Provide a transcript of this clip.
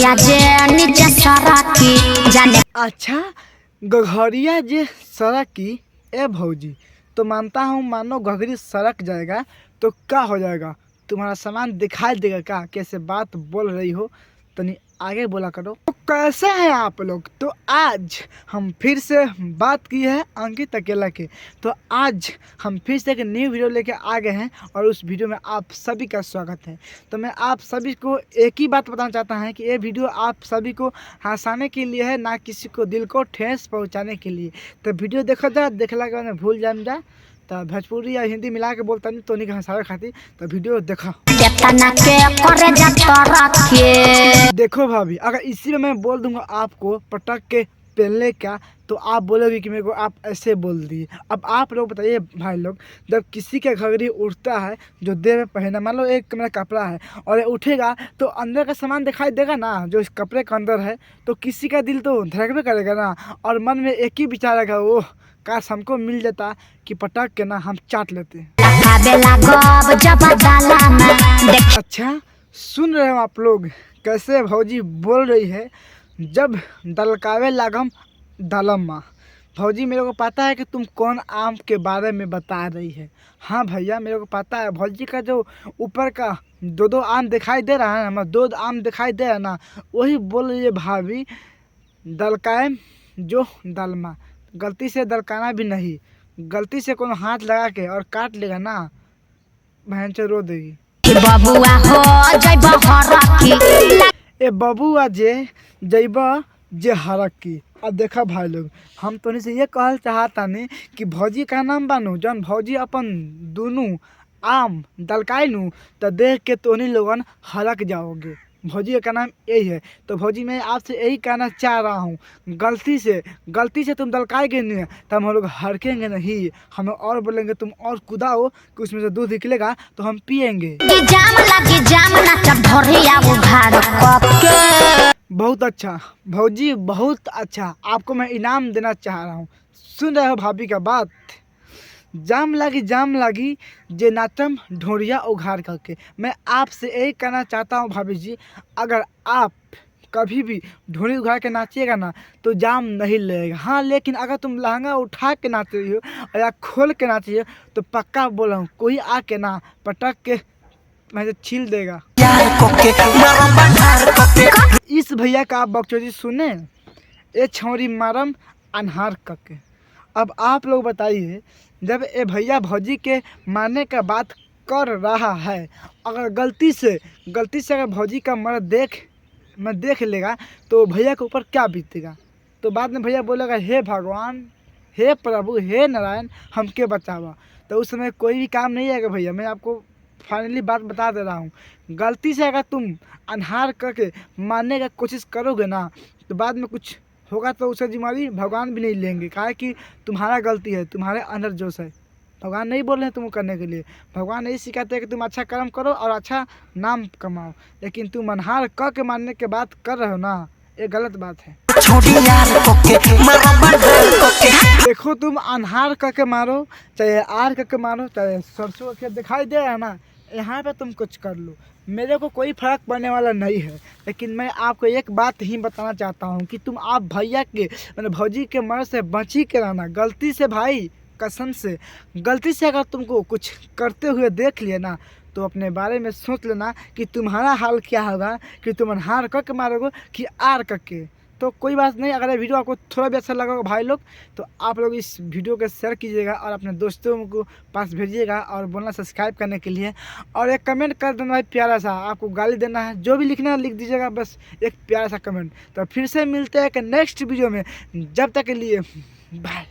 घघरिया जे नीचे सरकी जाने। अच्छा घघरिया जे सरकी ए भौजी, तो मानता हूँ मानो घघरी सरक जाएगा तो क्या हो जाएगा, तुम्हारा सामान दिखाई देगा क्या? कैसे बात बोल रही हो, तनी आगे बोला करो। तो कैसे हैं आप लोग? तो आज हम फिर से बात की है अंकित अकेला के। तो आज हम फिर से एक न्यू वीडियो लेके आ गए हैं और उस वीडियो में आप सभी का स्वागत है। तो मैं आप सभी को एक ही बात बताना चाहता हूं कि ये वीडियो आप सभी को हंसाने के लिए है, ना किसी को दिल को ठेस पहुंचाने के लिए। तो वीडियो देखो जा, देखला के बाद भूल जाए तो भोजपुरी या हिंदी मिला के बोलता नहीं तो नहीं हंसावे खातिर। तो वीडियो देखा देखो भाभी, अगर इसी में मैं बोल दूंगा आपको पटक के पहले क्या, तो आप बोलोगे कि मेरे को आप ऐसे बोल दिए। अब आप लोग बताइए भाई लोग, जब किसी का घघरी उठता है जो देह में पहना, मान लो एक मेरा कपड़ा है और ये उठेगा तो अंदर का सामान दिखाई देगा ना जो इस कपड़े के अंदर है, तो किसी का दिल तो धड़कने करेगा ना और मन में एक ही विचार आएगा, ओह काश हमको मिल जाता कि पटक के ना हम चाट लेते। अच्छा सुन रहे हो आप लोग कैसे भौजी बोल रही है, जब दलकावे लागम दलम्मा। भौजी मेरे को पता है कि तुम कौन आम के बारे में बता रही है। हाँ भैया मेरे को पता है, भौजी का जो ऊपर का दो आम दिखाई दे रहा है ना, दो आम दिखाई दे रहा है ना, वही बोल रही है भाभी दलकाए जो दलमा। गलती से दलकाना भी नहीं, गलती से कोनो हाथ लगा के और काट लेगा ना, बहन से रो देगी। ए बबुआ जे जैबा जे हरक की। अब देखा भाई लोग, हम तो से ये कहल चाहता नहीं कि भौजी का नाम बानू, जौन भौजी अपन दोनों आम दलकाई नू तो देख के तो लोगन हरक जाओगे। भौजी का नाम यही है। तो भौजी मैं आपसे यही कहना चाह रहा हूँ, गलती से तुम दलकाएंगे नहीं तो हम लोग हरकेंगे नहीं, हमें और बोलेंगे तुम और कुदाओ कि उसमें से दूध निकलेगा तो हम पियेंगे। बहुत अच्छा भौजी, बहुत अच्छा, आपको मैं इनाम देना चाह रहा हूँ। सुन रहे हो भाभी का बात? जाम लागी जे नाचम ढोरिया उघार करके। मैं आपसे यही कहना चाहता हूँ भाभी जी, अगर आप कभी भी ढोरी उघार के नाचिएगा ना तो जाम नहीं लगेगा। हाँ लेकिन अगर तुम लहंगा उठा के नाच रही हो या खोल के नाच रही हो तो पक्का बोल रहा हूँ कोई आके ना पटक के मैं छील देगा। इस भैया का आप बकचोदी सुने, ये छौरी मारम अनहार करके। अब आप लोग बताइए, जब ये भैया भौजी के मारने का बात कर रहा है, अगर गलती से अगर भौजी का मर्द देख लेगा तो भैया के ऊपर क्या बीतेगा? तो बाद में भैया बोलेगा हे भगवान, हे प्रभु, हे नारायण हमके बचावा। तो उस समय कोई भी काम नहीं आएगा भैया। मैं आपको फाइनली बात बता दे रहा हूँ, गलती से अगर तुम अनहार करके मारने का कोशिश करोगे ना तो बाद में कुछ होगा तो उसका जिम्मेदारी भगवान भी नहीं लेंगे, काहे कि तुम्हारा गलती है, तुम्हारे अंदर जोश है। भगवान नहीं बोल रहे हैं तुम करने के लिए, भगवान यही सिखाते हैं कि तुम अच्छा कर्म करो और अच्छा नाम कमाओ, लेकिन तुम अनहार कर के मारने के बात कर रहे हो ना, ये गलत बात है। देखो तुम अनहार करके मारो चाहे आर करके मारो, चाहे सरसों के दिखाई दे रहा है ना, यहाँ पे तुम कुछ कर लो, मेरे को कोई फर्क पड़ने वाला नहीं है। लेकिन मैं आपको एक बात ही बताना चाहता हूँ कि तुम आप भैया के मैंने भौजी के मर्द से बची के रहना। गलती से भाई कसम से गलती से अगर तुमको कुछ करते हुए देख लिए ना तो अपने बारे में सोच लेना कि तुम्हारा हाल क्या होगा, कि तुम अनहार करके मारोगे कि आर करके। तो कोई बात नहीं, अगर ये वीडियो आपको थोड़ा भी अच्छा लगा भाई लोग तो आप लोग इस वीडियो को शेयर कीजिएगा और अपने दोस्तों को पास भेजिएगा और बोलना सब्सक्राइब करने के लिए, और एक कमेंट कर देना भाई प्यारा सा, आपको गाली देना है जो भी लिखना है लिख दीजिएगा, बस एक प्यारा सा कमेंट। तो फिर से मिलते हैं एक नेक्स्ट वीडियो में, जब तक के लिए बाय।